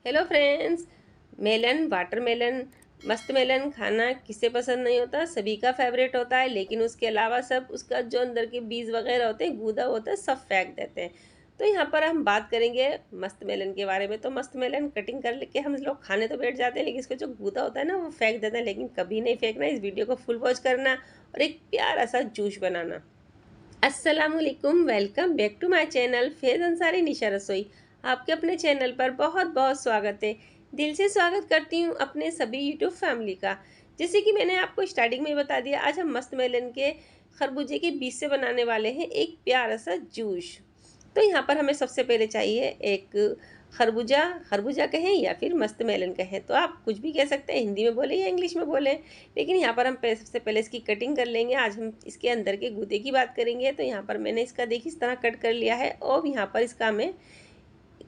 Hello friends. Melon, watermelon, मस्त melon खाना किसे पसंद नहीं होता, सभी का फेवरेट होता है। लेकिन उसके अलावा सब उसका जो अंदर के बीज वगैरह होते हैं, गूदा होता है, सब फेंक देते हैं। तो यहाँ पर हम बात करेंगे मस्त मेलन के बारे में। तो मस्त मेलन कटिंग कर लेके हम लोग खाने तो बैठ जाते हैं, लेकिन इसका जो गूदा होता है ना, वो फेंक देते हैं। लेकिन कभी नहीं फेंकना, इस वीडियो को फुल वॉच करना और एक प्यारा सा जूस बनाना। अस्सलामुअलैकुम, welcome back to my channel Faiz Ansari Nisha Rasoi. आपके अपने चैनल पर बहुत बहुत स्वागत है। दिल से स्वागत करती हूँ अपने सभी यूट्यूब फैमिली का। जैसे कि मैंने आपको स्टार्टिंग में बता दिया, आज हम मस्त मेलन के खरबूजे के बीज से बनाने वाले हैं एक प्यारा सा जूस। तो यहाँ पर हमें सबसे पहले चाहिए एक खरबूजा। खरबूजा कहें या फिर मस्त मेलन कहें, तो आप कुछ भी कह सकते हैं, हिंदी में बोलें या इंग्लिश में बोलें। लेकिन यहाँ पर हम सबसे पहले इसकी कटिंग कर लेंगे। आज हम इसके अंदर के गूदे की बात करेंगे। तो यहाँ पर मैंने इसका देखिए इस तरह कट कर लिया है। और यहाँ पर इसका हमें,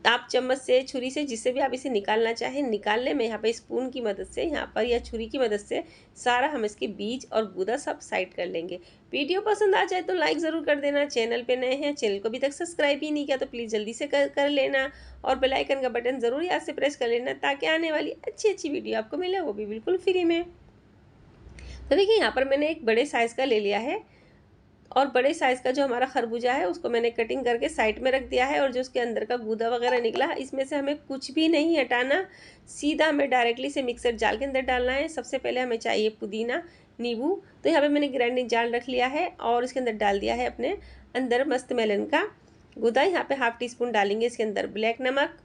आप चम्मच से, छुरी से, जिससे भी आप इसे निकालना चाहें निकाल लें। मैं यहाँ पे स्पून की मदद से, यहाँ पर या छुरी की मदद से सारा हम इसके बीज और गूदा सब साइड कर लेंगे। वीडियो पसंद आ जाए तो लाइक ज़रूर कर देना। चैनल पे नए हैं, चैनल को अभी तक सब्सक्राइब ही नहीं किया तो प्लीज़ जल्दी से कर लेना। और बेल आइकन का बटन ज़रूर याद से प्रेस कर लेना, ताकि आने वाली अच्छी अच्छी वीडियो आपको मिले, वो भी बिल्कुल फ्री में। तो देखिए यहाँ पर मैंने एक बड़े साइज़ का ले लिया है। और बड़े साइज़ का जो हमारा खरबूजा है, उसको मैंने कटिंग करके साइड में रख दिया है। और जो उसके अंदर का गूदा वगैरह निकला, इसमें से हमें कुछ भी नहीं हटाना, सीधा हमें डायरेक्टली से मिक्सर जार के अंदर डालना है। सबसे पहले हमें चाहिए पुदीना, नींबू। तो यहाँ पे मैंने ग्राइंडिंग जार रख लिया है और इसके अंदर डाल दिया है अपने अंदर मस्त मेलन का गूदा। यहाँ पे हाफ टी स्पून डालेंगे इसके अंदर ब्लैक नमक,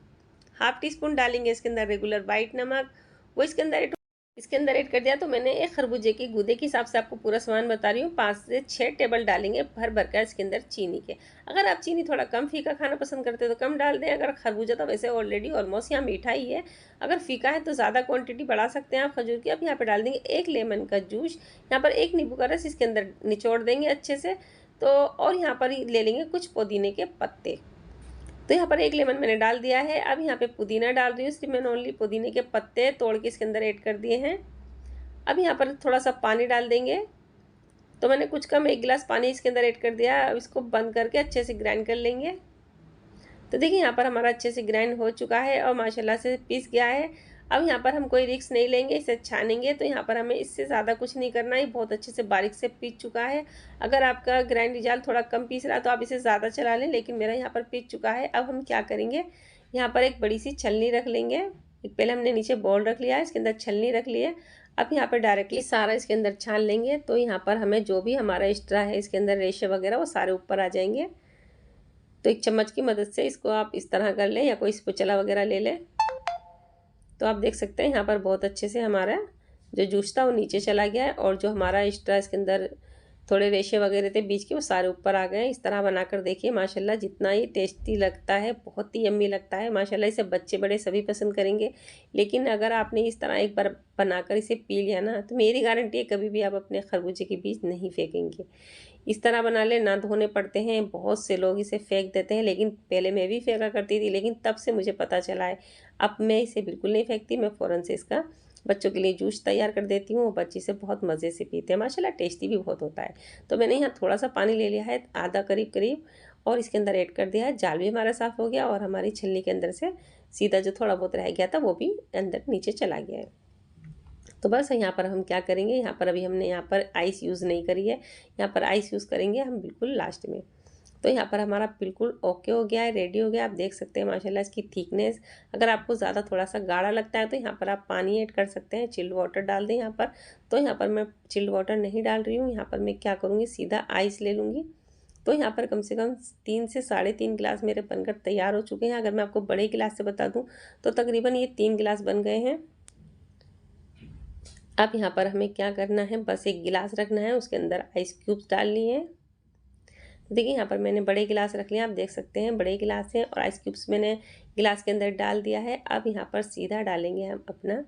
हाफ टी स्पून डालेंगे इसके अंदर रेगुलर वाइट नमक, वो इसके अंदर ऐड कर दिया। तो मैंने एक खरबूजे के गूदे के हिसाब से आपको पूरा सामान बता रही हूँ। 5 से 6 टेबल डालेंगे भर भर कर इसके अंदर चीनी के। अगर आप चीनी थोड़ा कम फीका खाना पसंद करते हो तो कम डाल दें। अगर खरबूजा तो वैसे ऑलरेडी ऑलमोस्ट यहाँ मीठा ही है, अगर फीका है तो ज़्यादा क्वांटिटी बढ़ा सकते हैं आप खजूर की। अब यहाँ पर डाल देंगे एक लेमन का जूस, यहाँ पर एक नींबू का रस इसके अंदर निचोड़ देंगे अच्छे से। तो और यहाँ पर ले लेंगे कुछ पुदीने के पत्ते। तो यहाँ पर एक लेमन मैंने डाल दिया है। अब यहाँ पे पुदीना डाल रही हूँ, इसलिए मैंने ओनली पुदीने के पत्ते तोड़ के इसके अंदर ऐड कर दिए हैं। अब यहाँ पर थोड़ा सा पानी डाल देंगे। तो मैंने कुछ कम 1 गिलास पानी इसके अंदर ऐड कर दिया। अब इसको बंद करके अच्छे से ग्राइंड कर लेंगे। तो देखिए यहाँ पर हमारा अच्छे से ग्राइंड हो चुका है और माशाल्लाह से पीस गया है। अब यहाँ पर हम कोई रिस्क नहीं लेंगे, इसे छानेंगे। तो यहाँ पर हमें इससे ज़्यादा कुछ नहीं करना है, बहुत अच्छे से बारीक से पीस चुका है। अगर आपका ग्राइंड जाल थोड़ा कम पीस रहा है तो आप इसे ज़्यादा चला लें, लेकिन मेरा यहाँ पर पीस चुका है। अब हम क्या करेंगे, यहाँ पर एक बड़ी सी छलनी रख लेंगे। एक पहले हमने नीचे बॉल रख लिया है, इसके अंदर छलनी रख ली है। अब यहाँ पर डायरेक्टली सारा इसके अंदर छान लेंगे। तो यहाँ पर हमें जो भी हमारा एक्स्ट्रा है इसके अंदर रेशे वगैरह, वो सारे ऊपर आ जाएंगे। तो एक चम्मच की मदद से इसको आप इस तरह कर लें या कोई स्पैचुला वगैरह ले लें। तो आप देख सकते हैं यहाँ पर बहुत अच्छे से हमारा जो जूस था वो नीचे चला गया है। और जो हमारा एक्स्ट्रा इसके अंदर थोड़े रेशे वगैरह थे बीच के, वो सारे ऊपर आ गए हैं। इस तरह बनाकर देखिए, माशाल्लाह जितना ही टेस्टी लगता है, बहुत ही यम्मी लगता है माशाल्लाह। इसे बच्चे बड़े सभी पसंद करेंगे। लेकिन अगर आपने इस तरह एक बार बनाकर इसे पी लिया ना, तो मेरी गारंटी है कभी भी आप अपने खरबूजे के बीज नहीं फेंकेंगे। इस तरह बना ले, ना धोने पड़ते हैं। बहुत से लोग इसे फेंक देते हैं, लेकिन पहले मैं भी फेंका करती थी, लेकिन तब से मुझे पता चला है अब मैं इसे बिल्कुल नहीं फेंकती। मैं फ़ौरन से इसका बच्चों के लिए जूस तैयार कर देती हूँ। बच्चे से बहुत मज़े से पीते हैं माशाल्लाह, टेस्टी भी बहुत होता है। तो मैंने यहाँ थोड़ा सा पानी ले लिया है, आधा करीब करीब, और इसके अंदर ऐड कर दिया है। जाल भी हमारा साफ़ हो गया और हमारी छलनी के अंदर से सीधा जो थोड़ा बहुत रह गया था वो भी अंदर नीचे चला गया है। तो बस यहाँ पर हम क्या करेंगे, यहाँ पर अभी हमने यहाँ पर आइस यूज़ नहीं करी है, यहाँ पर आइस यूज़ करेंगे हम बिल्कुल लास्ट में। तो यहाँ पर हमारा बिल्कुल ओके हो गया है, रेडी हो गया। आप देख सकते हैं माशाल्लाह इसकी थिकनेस। अगर आपको ज़्यादा थोड़ा सा गाढ़ा लगता है तो यहाँ पर आप पानी ऐड कर सकते हैं, चिल्ड वाटर डाल दें यहाँ पर। तो यहाँ पर मैं चिल्ड वाटर नहीं डाल रही हूँ, यहाँ पर मैं क्या करूँगी, सीधा आइस ले लूँगी। तो यहाँ पर कम से कम 3 से 3.5 गिलास मेरे बनकर तैयार हो चुके हैं। अगर मैं आपको बड़े गिलास से बता दूँ तो तकरीबन ये 3 गिलास बन गए हैं। अब यहाँ पर हमें क्या करना है, बस एक गिलास रखना है, उसके अंदर आइस क्यूब्स डाल लिए हैं। देखिए यहाँ पर मैंने बड़े गिलास रख लिया, आप देख सकते हैं बड़े गिलास हैं और आइस क्यूब्स मैंने गिलास के अंदर डाल दिया है। अब यहाँ पर सीधा डालेंगे हम अपना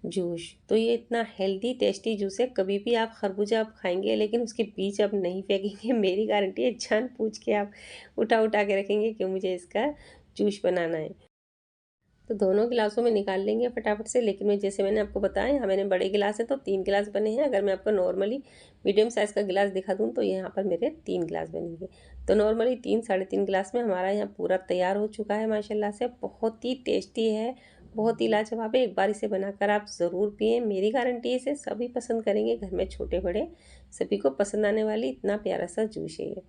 जूस। तो ये इतना हेल्दी टेस्टी जूस है, कभी भी आप खरबूजा आप खाएंगे लेकिन उसके बीज आप नहीं फेंकेंगे, मेरी गारंटी है। जान पूछ के आप उठा उठा के रखेंगे कि मुझे इसका जूस बनाना है। तो दोनों गिलासों में निकाल लेंगे फटाफट से। लेकिन मैं जैसे मैंने आपको बताया, यहाँ मैंने बड़े गिलास है तो 3 गिलास बने हैं। अगर मैं आपको नॉर्मली मीडियम साइज़ का गिलास दिखा दूँ तो यहाँ पर मेरे 3 गिलास बनेंगे। तो नॉर्मली 3 साढ़े 3 गिलास में हमारा यहाँ पूरा तैयार हो चुका है माशाल्लाह से। बहुत ही टेस्टी है, बहुत ही लाजवाब है। एक बार इसे बनाकर आप ज़रूर पिएँ, मेरी गारंटी है इसे सभी पसंद करेंगे। घर में छोटे बड़े सभी को पसंद आने वाली इतना प्यारा सा जूस है ये।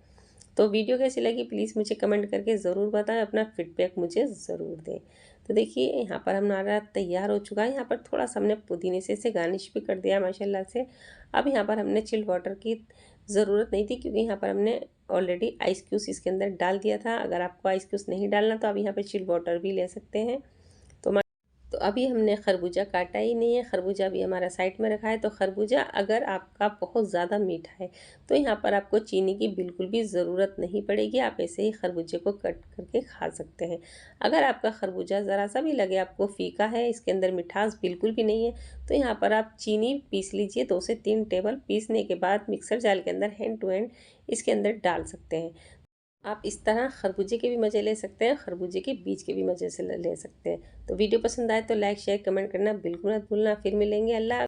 तो वीडियो कैसी लगी प्लीज़ मुझे कमेंट करके ज़रूर बताएं, अपना फीडबैक मुझे ज़रूर दें। तो देखिए यहाँ पर हमारा तैयार हो चुका है। यहाँ पर थोड़ा सा हमने पुदीने से इसे गार्निश भी कर दिया माशाल्लाह से। अब यहाँ पर हमने चिल्ड वाटर की ज़रूरत नहीं थी, क्योंकि यहाँ पर हमने ऑलरेडी आइस क्यूब्स इसके अंदर डाल दिया था। अगर आपको आइस क्यूब्स नहीं डालना तो आप यहाँ पर चिल्ड वाटर भी ले सकते हैं। तो अभी हमने खरबूजा काटा ही नहीं है, खरबूजा भी हमारा साइड में रखा है। तो खरबूजा अगर आपका बहुत ज़्यादा मीठा है तो यहाँ पर आपको चीनी की बिल्कुल भी ज़रूरत नहीं पड़ेगी, आप ऐसे ही खरबूजे को कट करके खा सकते हैं। अगर आपका खरबूजा ज़रा सा भी लगे आपको फीका है, इसके अंदर मिठास बिल्कुल भी नहीं है, तो यहाँ पर आप चीनी पीस लीजिए। 2 से 3 टेबल पीसने के बाद मिक्सर जार के अंदर हैंड टू हैंड इसके अंदर डाल सकते हैं। आप इस तरह खरबूजे के भी मज़े ले सकते हैं, खरबूजे के बीज के भी मज़े से ले सकते हैं। तो वीडियो पसंद आए तो लाइक शेयर कमेंट करना बिल्कुल मत भूलना। फिर मिलेंगे। अल्लाह।